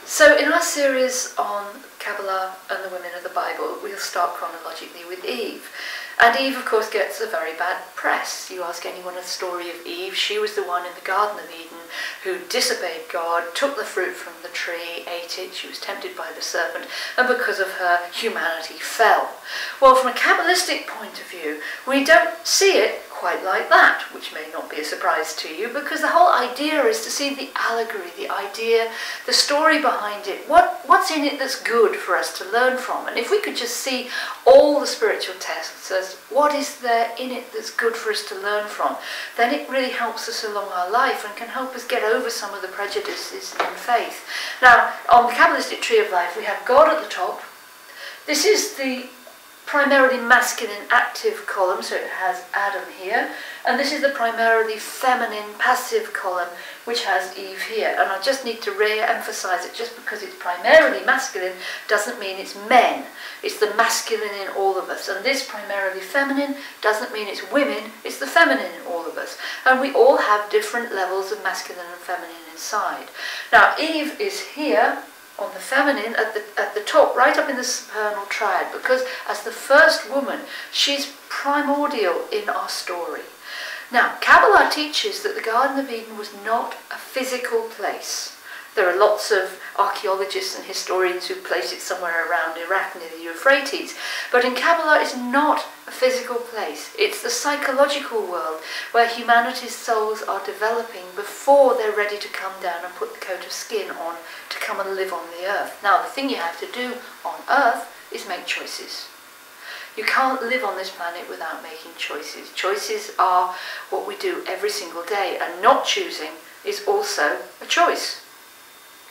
So in our series on Kabbalah and the women of the Bible, we'll start chronologically with Eve. And Eve, of course, gets a very bad press. You ask anyone the story of Eve, she was the one in the Garden of Eden who disobeyed God, took the fruit from the tree, ate it, she was tempted by the serpent, and because of her, humanity fell. Well, from a Kabbalistic point of view, we don't see it quite like that, which may not be a surprise to you, because the whole idea is to see the allegory, the idea, the story behind it, what's in it that's good for us to learn from. And if we could just see all the spiritual texts as what is there in it that's good for us to learn from, then it really helps us along our life and can help us get over some of the prejudices in faith. Now, on the Kabbalistic tree of life, we have God at the top. This is the primarily masculine active column, so it has Adam here, and this is the primarily feminine passive column, which has Eve here. And I just need to re-emphasize it, just because it's primarily masculine doesn't mean it's men. It's the masculine in all of us. And this primarily feminine doesn't mean it's women, it's the feminine in all of us. And we all have different levels of masculine and feminine inside. Now, Eve is here on the feminine at the top, right up in the supernal triad, because as the first woman, she's primordial in our story. Now, Kabbalah teaches that the Garden of Eden was not a physical place. There are lots of archaeologists and historians who place it somewhere around Iraq near the Euphrates. But in Kabbalah, it's not a physical place. It's the psychological world where humanity's souls are developing before they're ready to come down and put the coat of skin on to come and live on the earth. Now, the thing you have to do on earth is make choices. You can't live on this planet without making choices. Choices are what we do every single day, and not choosing is also a choice.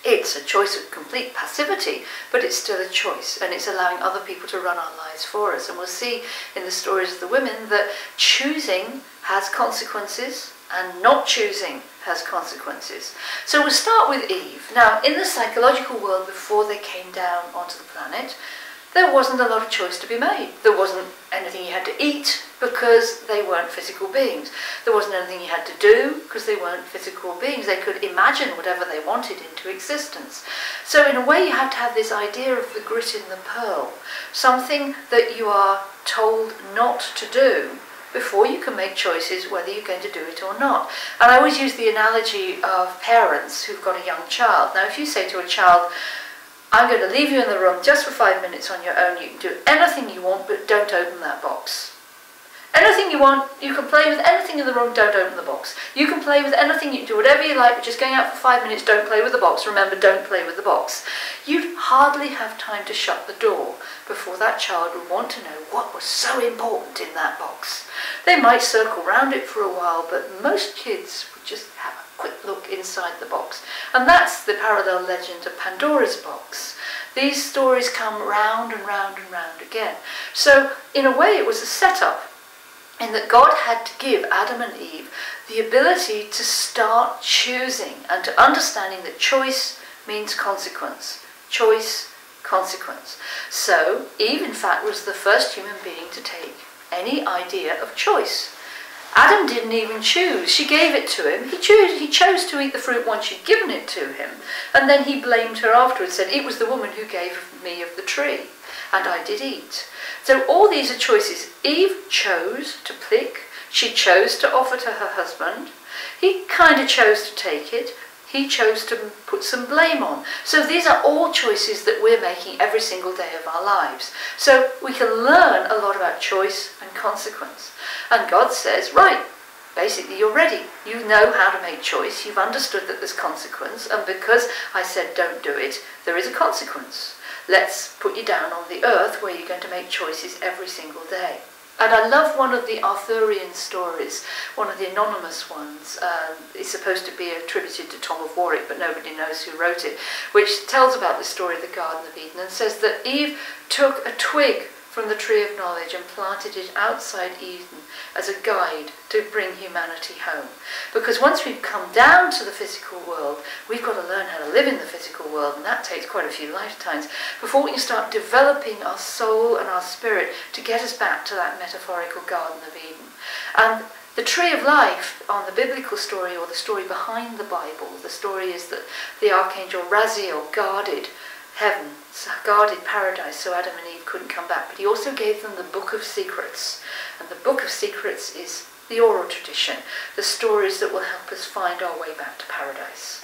It's a choice of complete passivity, but it's still a choice, and it's allowing other people to run our lives for us. And we'll see in the stories of the women that choosing has consequences and not choosing has consequences. So we'll start with Eve. Now, in the psychological world before they came down onto the planet, there wasn't a lot of choice to be made. There wasn't anything you had to eat because they weren't physical beings. There wasn't anything you had to do because they weren't physical beings. They could imagine whatever they wanted into existence. So in a way you have to have this idea of the grit in the pearl, something that you are told not to do before you can make choices whether you're going to do it or not. And I always use the analogy of parents who've got a young child. Now, if you say to a child, I'm going to leave you in the room just for 5 minutes on your own. You can do anything you want, but don't open that box. Anything you want, you can play with anything in the room, don't open the box. You can play with anything, you can do whatever you like, but just going out for 5 minutes, don't play with the box. Remember, don't play with the box. You'd hardly have time to shut the door before that child would want to know what was so important in that box. They might circle round it for a while, but most kids would just have a quick look inside the box. And that's the parallel legend of Pandora's box. These stories come round and round and round again. So in a way it was a setup in that God had to give Adam and Eve the ability to start choosing and to understanding that choice means consequence. Choice, consequence. So Eve in fact was the first human being to take any idea of choice. Adam didn't even choose. She gave it to him. He chose to eat the fruit once she'd given it to him. And then he blamed her afterwards, said, it was the woman who gave me of the tree, and I did eat. So all these are choices. Eve chose to pick. She chose to offer to her husband. He kind of chose to take it. He chose to put some blame on. So these are all choices that we're making every single day of our lives. So we can learn a lot about choice and consequence. And God says, right, basically you're ready. You know how to make choice. You've understood that there's consequence. And because I said don't do it, there is a consequence. Let's put you down on the earth where you're going to make choices every single day. And I love one of the Arthurian stories, one of the anonymous ones. It's supposed to be attributed to Tom of Warwick, but nobody knows who wrote it, which tells about the story of the Garden of Eden and says that Eve took a twig from the tree of knowledge and planted it outside Eden as a guide to bring humanity home. Because once we've come down to the physical world, we've got to learn how to live in the physical world, and that takes quite a few lifetimes before we can start developing our soul and our spirit to get us back to that metaphorical Garden of Eden. And The tree of life on the biblical story, or the story behind the Bible, the story is that the archangel Raziel guarded heaven, guarded paradise, so Adam and Eve couldn't come back. But he also gave them the book of secrets. And the book of secrets is the oral tradition, the stories that will help us find our way back to paradise.